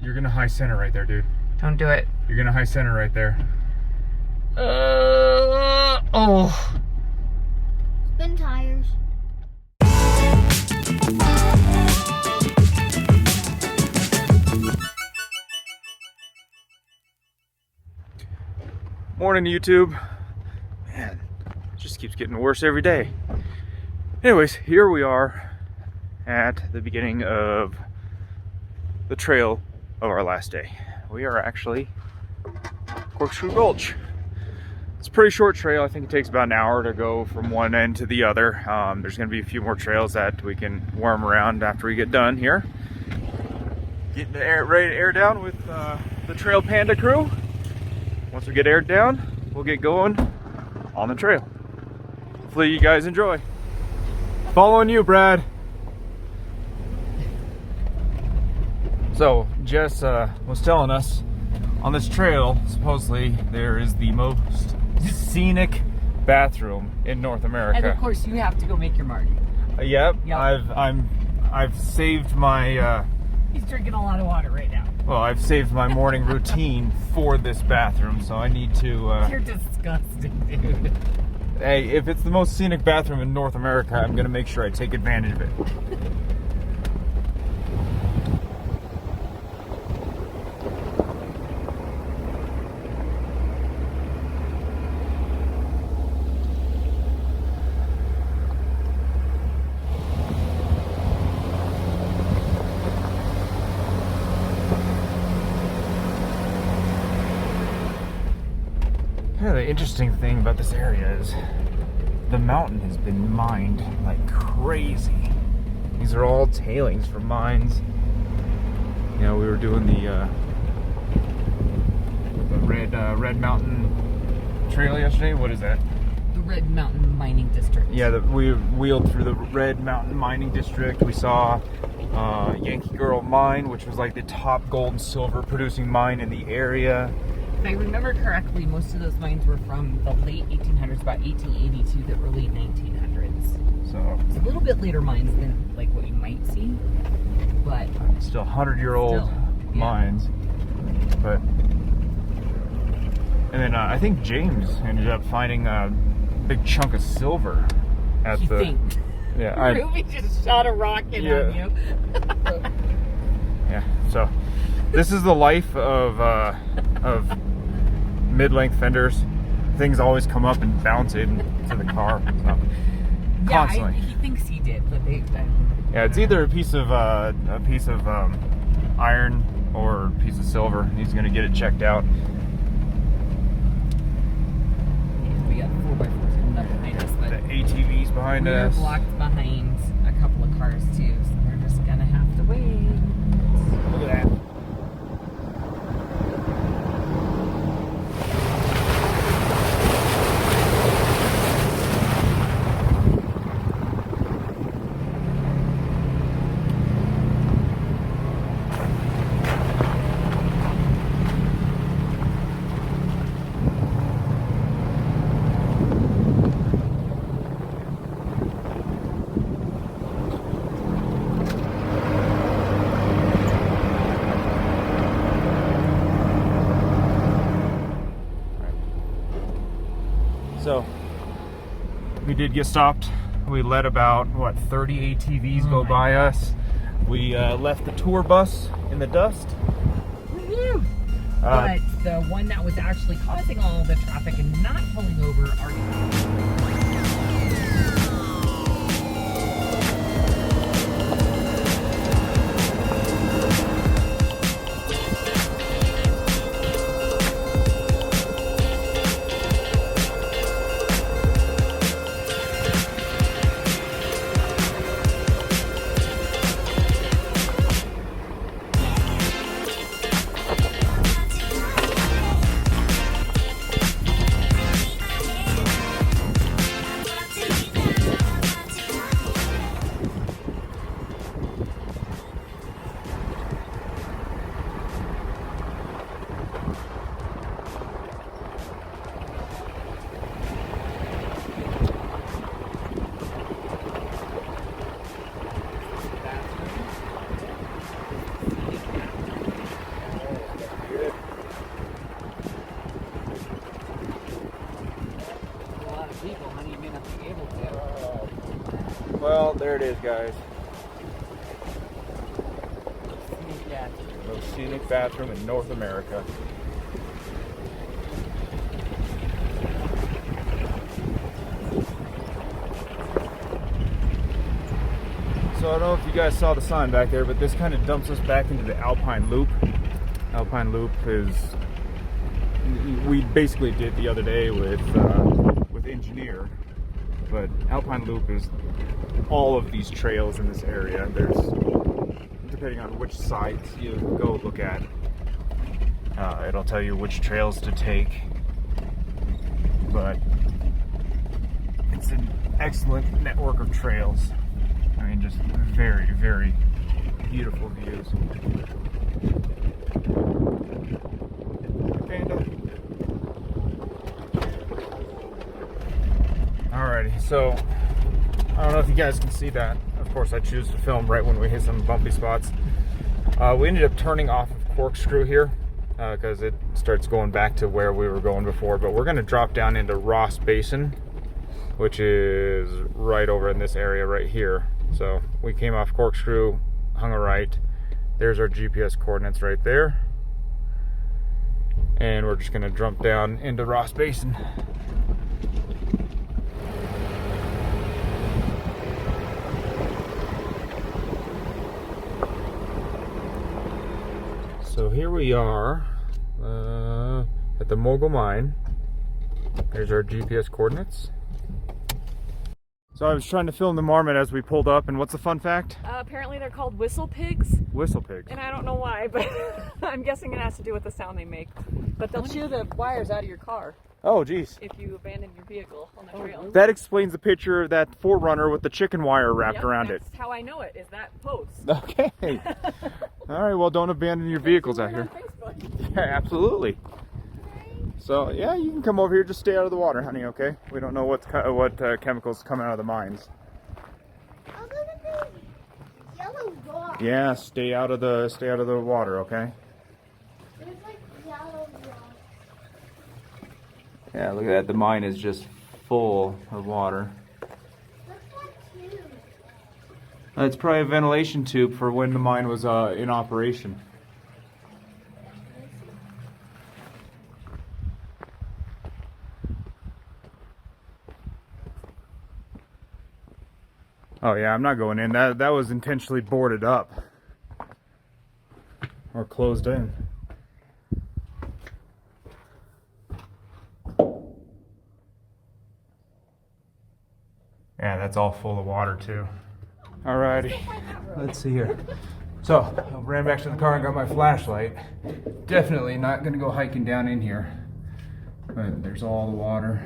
You're gonna high center right there, dude. Don't do it. You're gonna high center right there. Oh. Spin tires. Morning, YouTube. Man, it just keeps getting worse every day. Anyways, here we are at the beginning of the trail of our last day. We are actually Corkscrew Gulch. It's a pretty short trail. I think it takes about an hour to go from one end to the other. There's going to be a few more trails that we can worm around after we get done here. Getting ready to air down with the Trail Panda crew. Once we get aired down, we'll get going on the trail. Hopefully you guys enjoy. Following you, Brad. So, Jess was telling us on this trail, supposedly there is the most scenic bathroom in North America. And of course, you have to go make your mark. Yep. Yep. I've saved my. He's drinking a lot of water right now. Well, I've saved my morning routine for this bathroom, so I need to. You're disgusting, dude. Hey, if it's the most scenic bathroom in North America, I'm gonna make sure I take advantage of it. Yeah, the interesting thing about this area is the mountain has been mined like crazy. These are all tailings from mines. You know, we were doing the Red Mountain Trail yesterday. What is that? The Red Mountain Mining District. Yeah, we wheeled through the Red Mountain Mining District. We saw Yankee Girl Mine, which was like the top gold and silver producing mine in the area. If I remember correctly, most of those mines were from the late 1800s, about 1882 to early 1900s. So it's a little bit later mines than like what you might see, but still 100-year-old mines. But and then I think James ended up finding a big chunk of silver at the. Think. Yeah, Ruby just shot a rocket on you. Yeah. So this is the life of mid-length fenders. Things always come up and bounce into the car. So, constantly. Yeah, he thinks he did, but they. Yeah, it's either a piece of iron or a piece of silver. He's gonna get it checked out. We got 4x4s coming up behind us, but The ATVs behind we're us. blocked behind a couple of cars too, so we're just gonna have to wait. Look at that. So we did get stopped. We let about, what, 30 ATVs go by us. We left the tour bus in the dust. But the one that was actually causing all the traffic and not pulling over already. There it is, guys. Yeah. Most scenic bathroom in North America. So I don't know if you guys saw the sign back there, but this kind of dumps us back into the Alpine Loop. Alpine Loop is, we basically did the other day with Engineer, but Alpine Loop is all of these trails in this area. There's, depending on which sites you go look at, it'll tell you which trails to take, but it's an excellent network of trails. I mean, just very, very beautiful views. Panda. Alrighty, so I don't know if you guys can see that. Of course, I choose to film right when we hit some bumpy spots. We ended up turning off of Corkscrew here because it starts going back to where we were going before, but we're going to drop down into Ross Basin, which is right over in this area right here. So we came off Corkscrew, hung a right. There's our GPS coordinates right there. And we're just gonna jump down into Ross Basin. So here we are at the Mogul Mine. There's our GPS coordinates. So I was trying to film the marmot as we pulled up, and what's the fun fact? Apparently they're called whistle pigs, Whistle pigs. and I don't know why, but I'm guessing it has to do with the sound they make. But they'll chew the wires out of your car Oh, geez. if you abandon your vehicle on the trail. That explains the picture of that 4Runner with the chicken wire wrapped Yep, around it. that's how I know it, is that post. Okay. All right, well, don't abandon your vehicles out here. On Facebook. Yeah, absolutely. So, yeah, you can come over here. Just stay out of the water, honey, okay? We don't know what chemicals coming out of the mines. Oh, look at this yellow rock. Yeah, stay out of the water, okay? There's like yellow rock. Yeah, look at that. The mine is just full of water. What's that tube? It's probably a ventilation tube for when the mine was in operation. Oh yeah, I'm not going in. That was intentionally boarded up or closed in. Yeah, that's all full of water too. Alrighty, let's see here. So, I ran back to the car and got my flashlight. Definitely not gonna go hiking down in here. But there's all the water.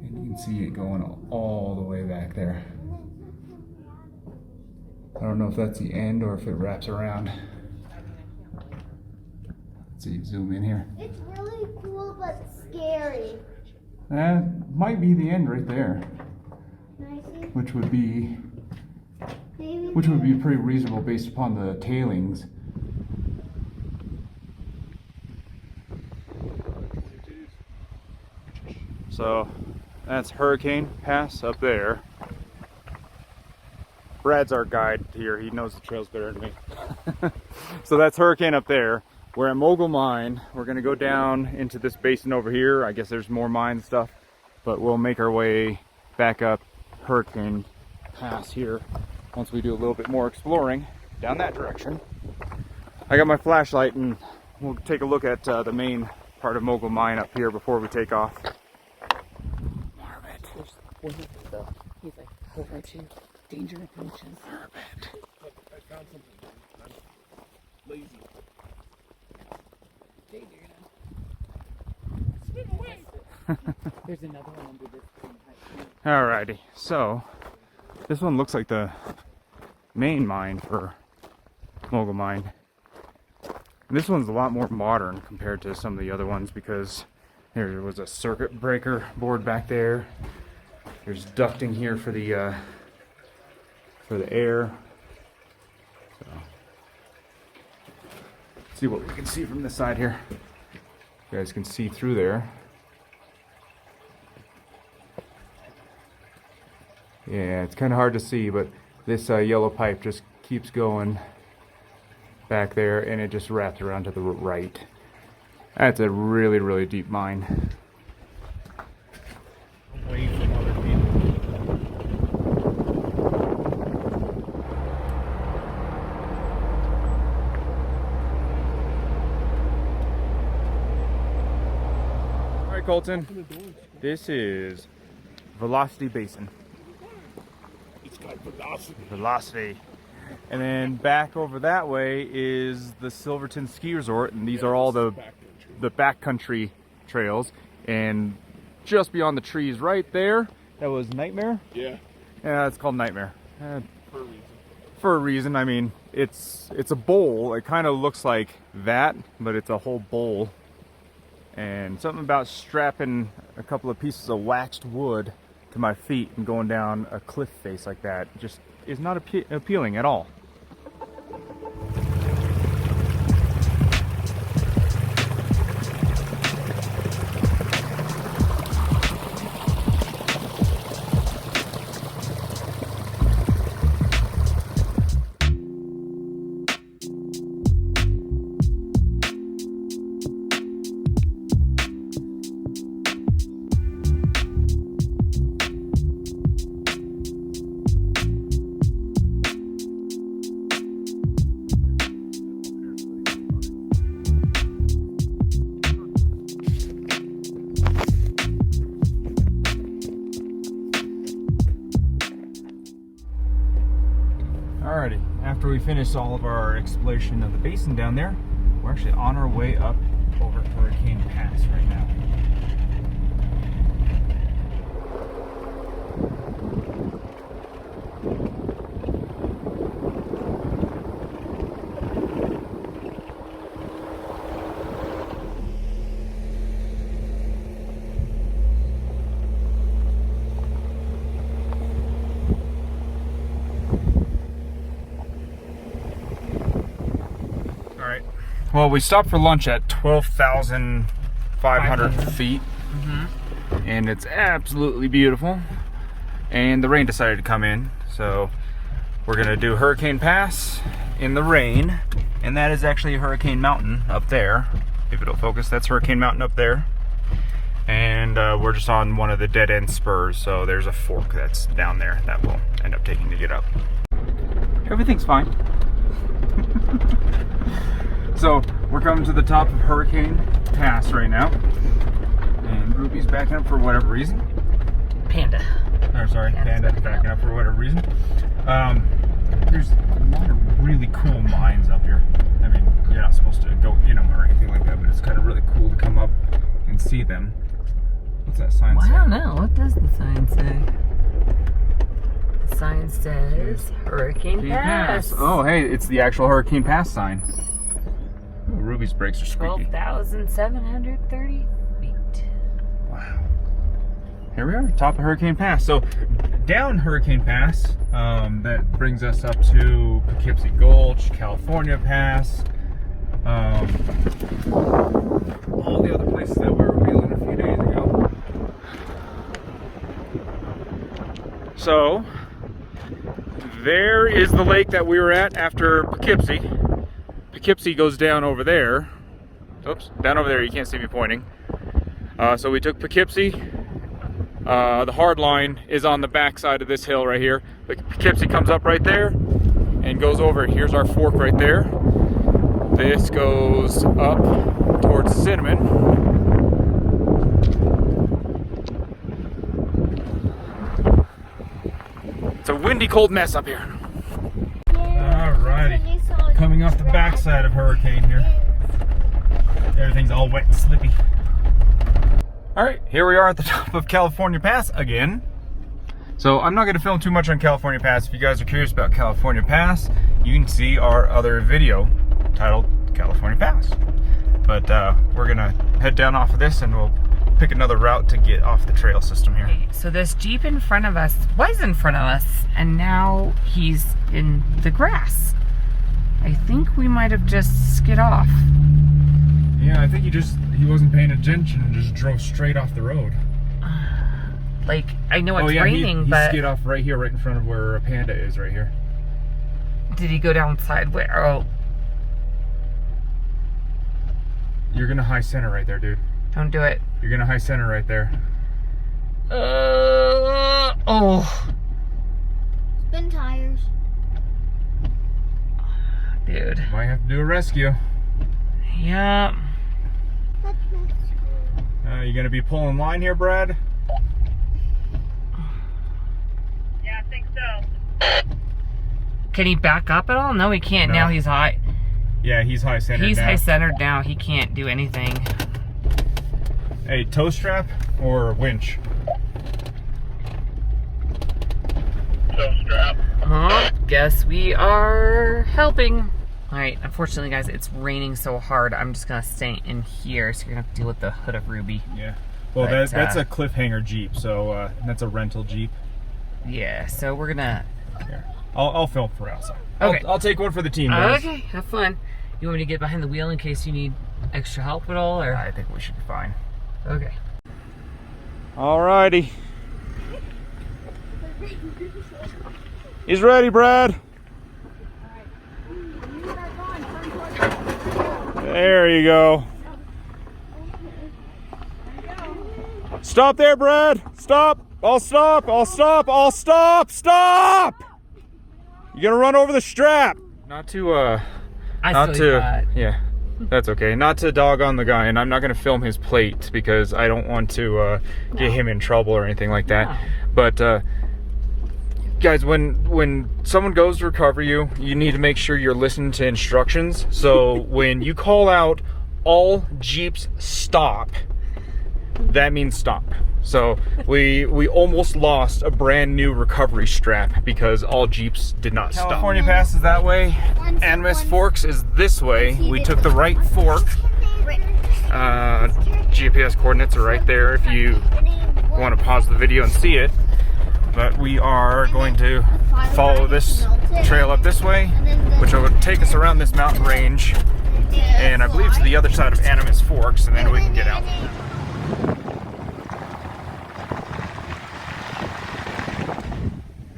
And you can see it going all the way back there. I don't know if that's the end or if it wraps around. Let's see, zoom in here. It's really cool but scary. That might be the end right there. Can I see? Which would be Maybe. pretty reasonable based upon the tailings. So that's Hurricane Pass up there. Brad's our guide here. He knows the trails better than me. So that's Hurricane up there. We're at Mogul Mine. We're gonna go down into this basin over here. I guess there's more mine stuff, but we'll make our way back up Hurricane Pass here once we do a little bit more exploring down that direction. I got my flashlight and we'll take a look at the main part of Mogul Mine up here before we take off. Marmot. He's like, approaching, danger approaches. Marmot. I found something. I'm lazy. Jade, you're gonna... There's another one under this thing. Alrighty, so this one looks like the main mine for Mogul Mine. And this one's a lot more modern compared to some of the other ones because there was a circuit breaker board back there. There's ducting here for the air. So, let's see what we can see from this side here. You guys can see through there. Yeah, it's kind of hard to see, but this yellow pipe just keeps going back there, and it just wraps around to the right. That's a really, really deep mine. Away from other people. All right, Colton. This is Velocity Basin. It's got velocity. Velocity. And then back over that way is the Silverton Ski Resort, and these are all the backcountry trails. And just beyond the trees right there, that was Nightmare? Yeah. Yeah, it's called Nightmare. For a reason. For a reason. I mean, it's a bowl. It kind of looks like that, but it's a whole bowl. And something about strapping a couple of pieces of waxed wood to my feet and going down a cliff face like that just is not appealing at all. Alrighty, after we finish all of our exploration of the basin down there, we're actually on our way up over Hurricane Pass right now. Well, we stopped for lunch at 12,500 feet, and it's absolutely beautiful. And the rain decided to come in, so we're gonna do Hurricane Pass in the rain, and that is actually Hurricane Mountain up there. If it'll focus, that's Hurricane Mountain up there. And we're just on one of the dead end spurs, so there's a fork that's down there that we'll end up taking to get up. Everything's fine. So we're coming to the top of Hurricane Pass right now, and Ruby's backing up for whatever reason. Panda. Or sorry, Panda's backing up for whatever reason. There's a lot of really cool mines up here. I mean, you're not supposed to go in them or anything like that, but it's kind of really cool to come up and see them. What's that sign say? I don't know. What does the sign say? The sign says Hurricane Pass. Oh, hey, it's the actual Hurricane Pass sign. Oh, Ruby's brakes are squeaky. 12,730 feet. Wow. Here we are, top of Hurricane Pass. So down Hurricane Pass, that brings us up to Poughkeepsie Gulch, California Pass, all the other places that we were wheeling a few days ago. So there is the lake that we were at after Poughkeepsie. Poughkeepsie goes down over there. Oops, down over there, you can't see me pointing. So we took Poughkeepsie. The hard line is on the back side of this hill right here. Poughkeepsie comes up right there and goes over. Here's our fork right there. This goes up towards Cinnamon. It's a windy, cold mess up here. Alrighty. Coming off the backside of Hurricane here. Everything's all wet and slippy. Alright, here we are at the top of California Pass again. So I'm not going to film too much on California Pass. If you guys are curious about California Pass, you can see our other video titled California Pass. But we're going to head down off of this and we'll pick another route to get off the trail system here. Okay, so this Jeep in front of us was in front of us, and now he's in the grass. I think we might have just skid off. Yeah, I think he wasn't paying attention and just drove straight off the road. Like, I know it's Oh yeah, raining, he but skid off right here, right in front of where a panda is, right here. did he go down sideways? Oh, You're gonna high center right there, dude. don't do it. You're gonna high center right there. Oh, Spin tires. dude. Might have to do a rescue. Yeah. Let's mess. You gonna be pulling line here, Brad? Yeah, I think so. Can he back up at all? No, he can't. No. Now he's high. Yeah, he's high centered. He's now. high centered now. He can't do anything. Hey, tow strap or winch? Tow strap. Guess we are helping. All right, unfortunately, guys, it's raining so hard. I'm just gonna stay in here, so you're gonna have to deal with the hood of Ruby. Yeah. Well, But, that's a cliffhanger Jeep, so that's a rental Jeep. Yeah, so we're gonna. Here. I'll film for us. Okay. I'll take one for the team, guys. Okay, have fun. You want me to get behind the wheel in case you need extra help at all, or? I think we should be fine. Okay. Alrighty. He's ready, Brad. There you go. Stop there, Brad. Stop. I'll stop. I'll stop. I'll stop. Stop. You're gonna run over the strap. Not to yeah, that's okay. Not to dog on the guy, and I'm not gonna film his plate because I don't want to get him in trouble or anything like that. No. But guys, when someone goes to recover you, you need to make sure you're listening to instructions. So when you call out all Jeeps stop, that means stop. So we almost lost a brand new recovery strap because all Jeeps did not stop. California Pass is that way. Animas Forks is this way. We took the right fork. GPS coordinates are right there if you want to pause the video and see it. But we are going to follow this trail up this way, which will take us around this mountain range, and I believe to the other side of Animas Forks, and then we can get out.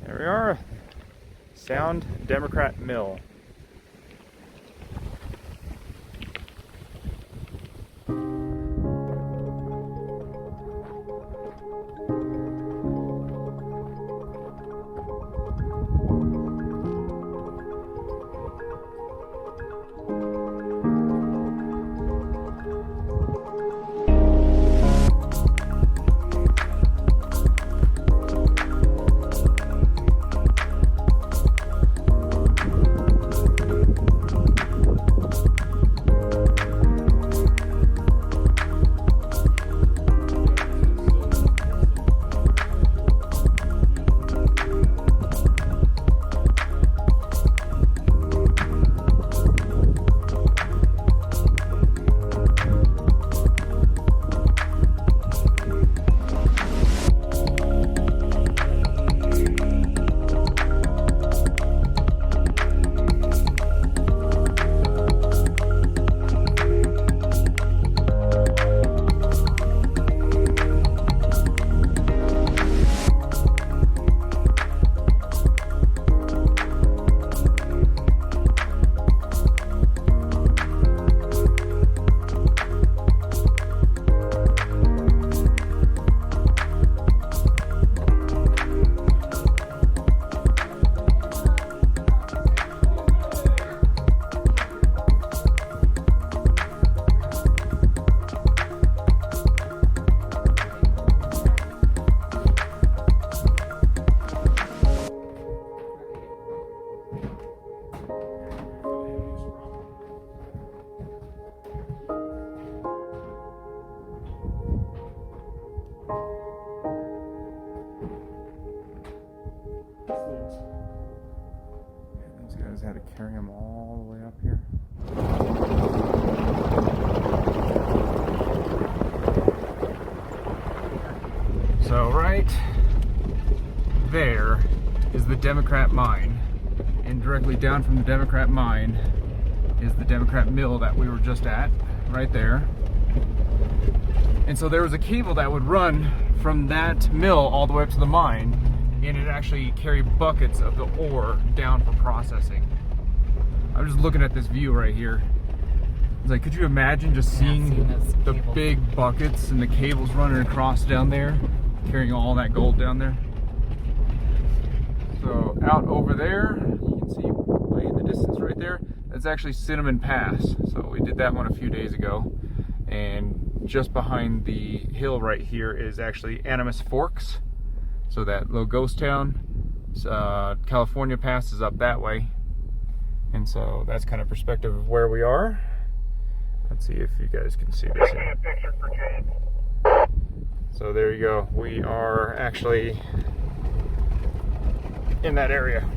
There we are, Sound Democrat Mill. These guys had to carry them all the way up here. So right there is the Democrat mine, and directly down from the Democrat mine is the Democrat mill that we were just at, right there. And so there was a cable that would run from that mill all the way up to the mine, and it actually carried buckets of the ore down for processing. I'm just looking at this view right here. It's like, could you imagine just seeing the big buckets and the cables running across down there, carrying all that gold down there? So out over there, you can see way in the distance right there, that's actually Cinnamon Pass. So we did that one a few days ago. And just behind the hill right here is actually Animas Forks. So that little ghost town, California Pass is up that way. And so that's kind of perspective of where we are. Let's see if you guys can see this here. So there you go. We are actually in that area.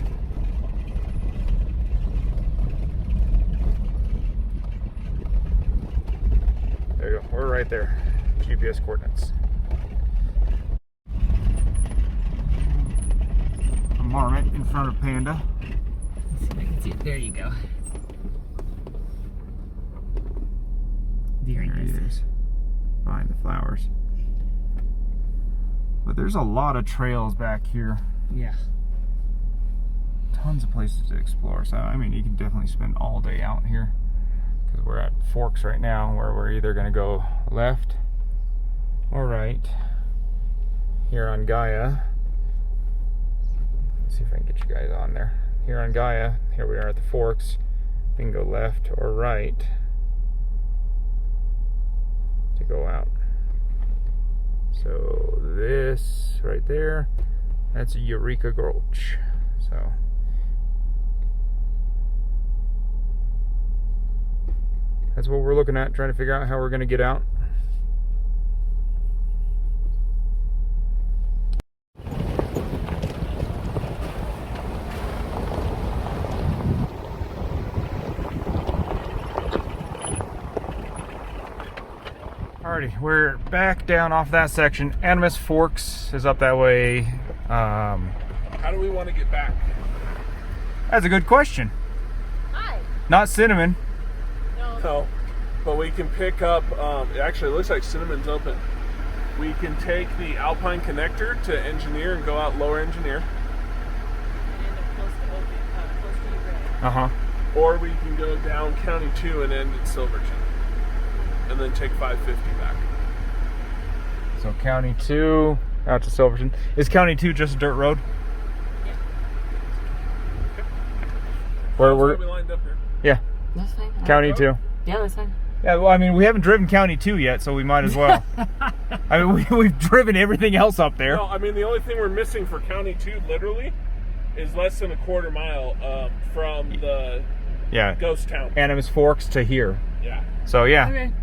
There you go. We're right there. GPS coordinates. A marmot in front of Panda. Let's see if I can see it. There you go. There he is. Behind the flowers. But there's a lot of trails back here. Yeah. Tons of places to explore. So, I mean, you can definitely spend all day out here. Because we're at Forks right now, where we're either going to go left or right here on Gaia. Let's see if I can get you guys on there. Here on Gaia, here we are at the Forks. We can go left or right to go out. So this right there, that's Eureka Gulch. So that's what we're looking at, trying to figure out how we're going to get out. Alrighty, we're back down off that section. Animas Forks is up that way. How do we want to get back? That's a good question. Hi. Not Cinnamon. No, but we can pick up, it actually looks like Cinnamon's open. We can take the Alpine connector to Engineer and go out Lower Engineer. Uh-huh. Or we can go down County 2 and end at Silverton. And then take 550 back. So County 2 out to Silverton. Is County 2 just a dirt road? Okay. Where we lined up here. Yeah. That's fine. County 2. Yeah, that's fine. Yeah, well, I mean, we haven't driven County 2 yet, so we might as well. I mean, we've driven everything else up there. No, I mean, the only thing we're missing for County 2, literally, is less than a quarter mile from the ghost town. Animas Forks to here. Yeah. So, yeah. Okay.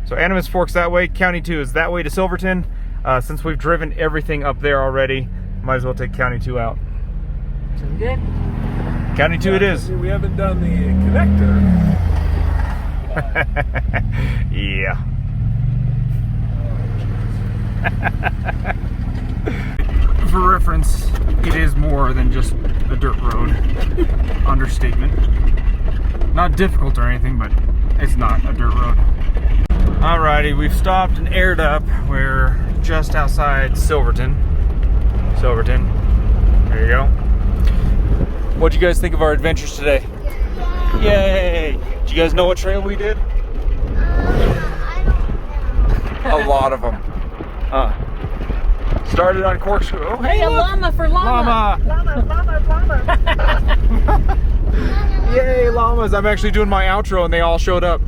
So, Animas Forks that way, County 2 is that way to Silverton. Since we've driven everything up there already, might as well take County 2 out. Sounds good. County 2 it is. We haven't done the connector. Yeah. For reference, it is more than just a dirt road. Understatement. Not difficult or anything, but it's not a dirt road. Alrighty, we've stopped and aired up. We're just outside Silverton. There you go. What'd you guys think of our adventures today? Yay! Do you guys know what trail we did? I don't know. A lot of them. Started on Corkscrew. Oh, hey, Hey, a look! llama for llama. Yay, llamas! I'm actually doing my outro and they all showed up.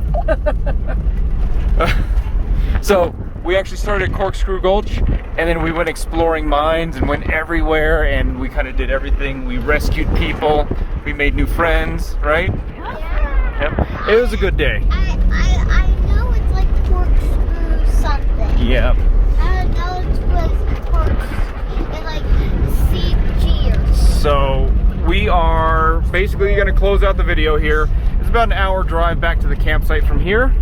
So we actually started at Corkscrew Gulch, and then we went exploring mines and went everywhere, and we kind of did everything. We rescued people. We made new friends, right? Yeah. Yep. It was a good day. I know it's like corkscrew something. Yeah. I know it was corkscrew and like CG or something. So we are basically going to close out the video here. It's about an hour drive back to the campsite from here.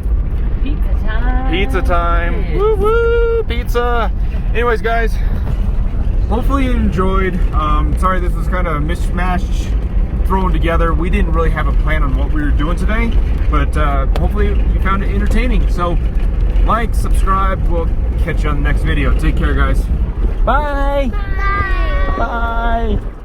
Pizza time. Pizza time. Woo woo! Pizza. Anyways, guys, hopefully you enjoyed. Sorry this was kind of a mishmash thrown together. We didn't really have a plan on what we were doing today, but hopefully you found it entertaining. So like, subscribe. We'll catch you on the next video. Take care, guys. Bye. Bye. Bye.